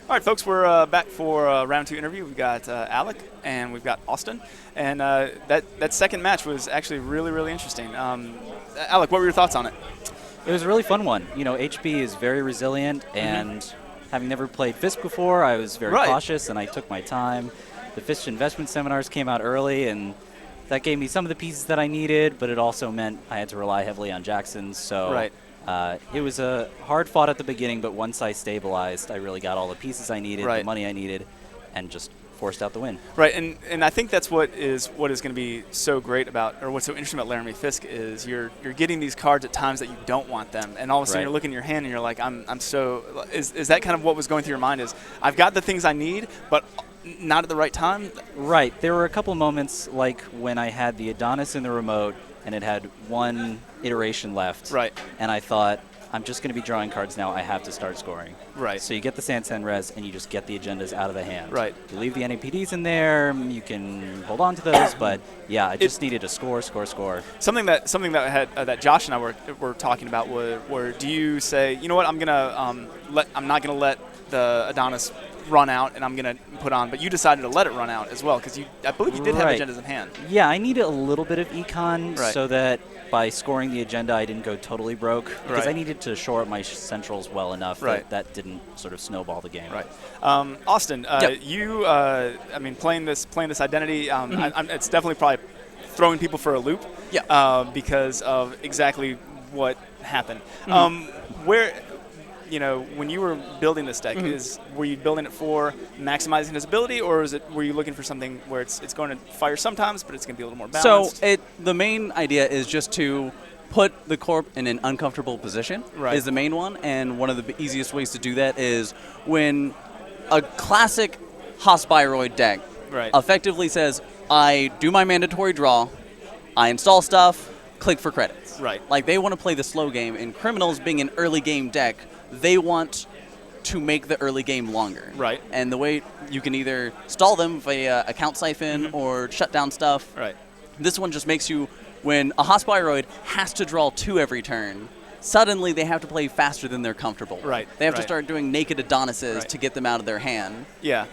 All right, folks, we're back for round 2 interview. We've got Alec and we've got Austin. And that second match was actually really, really interesting. Alec, what were your thoughts on it? It was a really fun one. You know, HB is very resilient, and having never played Fisk before, I was very cautious, and I took my time. The Fisk investment seminars came out early, and that gave me some of the pieces that I needed, but it also meant I had to rely heavily on Jackson's. So it was a hard fought at the beginning, but once I stabilized, I really got all the pieces I needed, the money I needed, and just forced out the win. Right, and I think that's what is going to be so great about, or what's so interesting about Laramie Fisk is you're getting these cards at times that you don't want them, and all of a sudden you're looking at your hand and you're like, is that kind of what was going through your mind? Is I've got the things I need, but not at the right time? Right. There were a couple moments like when I had the Adonis in the remote and it had one iteration left. Right. And I thought, I'm just going to be drawing cards now. I have to start scoring. Right. So you get the Sansan res and you just get the agendas out of the hand. Right. You leave the NAPDs in there. You can hold on to those, but yeah, I just needed to score. Something that Josh and I were talking about were do you say, you know what, I'm not gonna let the Adonis run out and I'm going to put on, but you decided to let it run out as well because I believe you did have agendas in hand. Yeah, I needed a little bit of econ so that by scoring the agenda I didn't go totally broke because I needed to shore up my centrals well enough that didn't sort of snowball the game. Right. Austin, you, playing this identity, it's definitely probably throwing people for a loop because of exactly what happened. When you were building this deck, were you building it for maximizing his ability, or were you looking for something where it's going to fire sometimes, but it's going to be a little more balanced? So the main idea is just to put the corp in an uncomfortable position is the main one, and one of the easiest ways to do that is when a classic Hospiroid deck effectively says, I do my mandatory draw, I install stuff, click for credits. Right. Like they want to play the slow game, and Criminals being an early game deck, they want to make the early game longer. Right. And the way you can either stall them via account siphon or shut down stuff. Right. This one just makes you, when a Hospiroid has to draw 2 every turn, suddenly they have to play faster than they're comfortable. Right. They have to start doing naked Adonises to get them out of their hand. Yeah.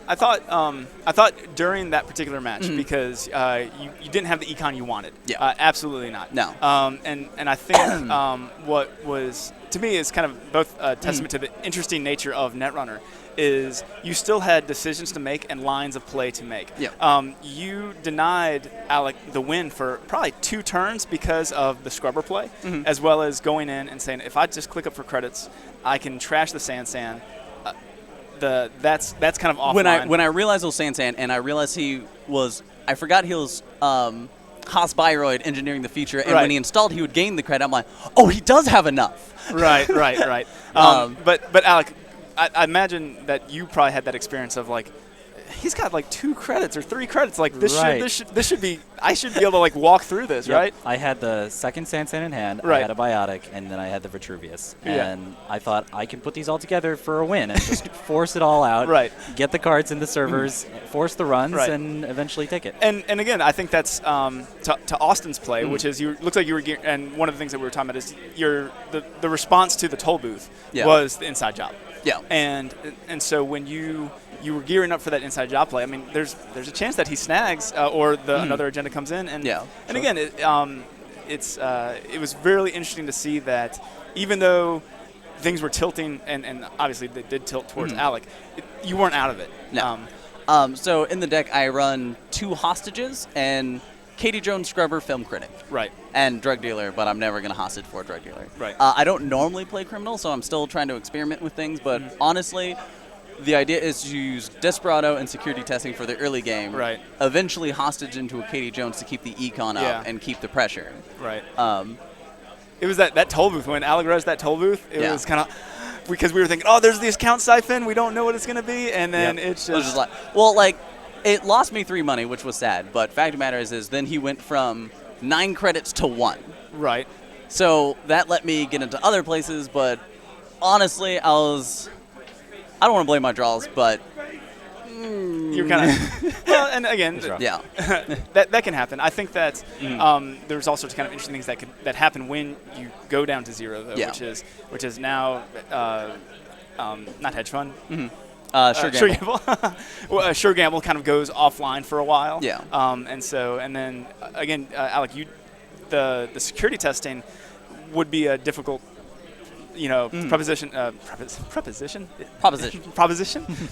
I thought during that particular match because you didn't have the econ you wanted. Yeah. Absolutely not. No. And I think what was, to me, is kind of both a testament to the interesting nature of Netrunner is you still had decisions to make and lines of play to make. Yeah. You denied Alec the win for probably 2 turns because of the scrubber play, as well as going in and saying, if I just click up for credits, I can trash the Sansan. That's kind of offline. When I realized it was Sansan, and I realized I forgot he was Hospiroid engineering the feature, and when he installed, he would gain the credit. I'm like, oh, he does have enough. Right. But Alec, I imagine that you probably had that experience of like, he's got like 2 credits or 3 credits. Like this should be. I should be able to like walk through this, right? I had the second Sansan in hand. I had a Biotic, and then I had the Vitruvius, and I thought I can put these all together for a win and just force it all out. Right. Get the cards in the servers, force the runs, and eventually take it. And again, I think that's to Austin's play, which is looks like you were. And one of the things that we were talking about is the response to the toll booth was the inside job. Yeah. And so when you were gearing up for that inside job play, I mean, there's a chance that he snags or another agenda comes in. And again, it was really interesting to see that even though things were tilting, and obviously they did tilt towards Alec, you weren't out of it. No. So in the deck, I run 2 hostages and Katie Jones Scrubber Film Critic. Right. And Drug Dealer, but I'm never going to hostage for a Drug Dealer. Right. I don't normally play Criminal, so I'm still trying to experiment with things, but honestly, the idea is to use Desperado and security testing for the early game. Right. Eventually hostage into a Katie Jones to keep the econ up and keep the pressure. Right. It was that toll booth. When Alec rezzed that toll booth, it was kind of, because we were thinking, oh, there's the account siphon, we don't know what it's going to be, and then it's just like, it lost me 3 money, which was sad, but fact of the matter is then he went from 9 credits to 1. Right. So that let me get into other places, but honestly, I don't want to blame my draws, but you're kind of well, and again, that can happen. I think that there's all sorts of kind of interesting things that happen when you go down to 0, though, which is now not hedge fund. Sure gamble. Well, Sure Gamble kind of goes offline for a while. Yeah. And then again, Alec, the security testing would be a difficult, proposition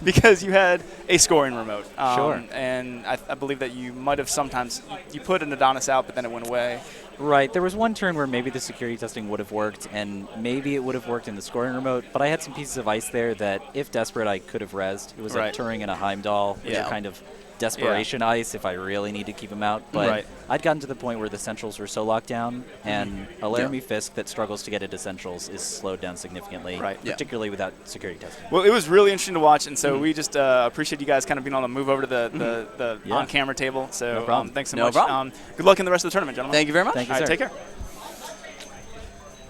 because you had a scoring remote. Sure. And I believe that you might have sometimes you put an Adonis out, but then it went away. Right. There was one turn where maybe the security testing would have worked, and maybe it would have worked in the scoring remote, but I had some pieces of ice there that, if desperate, I could have rezzed. It was like Turing and a Heimdall, which are kind of desperation ice if I really need to keep him out. But I'd gotten to the point where the centrals were so locked down, and a Laramie Fisk that struggles to get into centrals is slowed down significantly, particularly without security testing. Well, it was really interesting to watch, and so we just appreciate you guys kind of being able to move over to the on-camera table. So no problem. Thanks so no much. Problem. Good luck in the rest of the tournament, gentlemen. Thank you very much. Thank you, All right, sir. take care.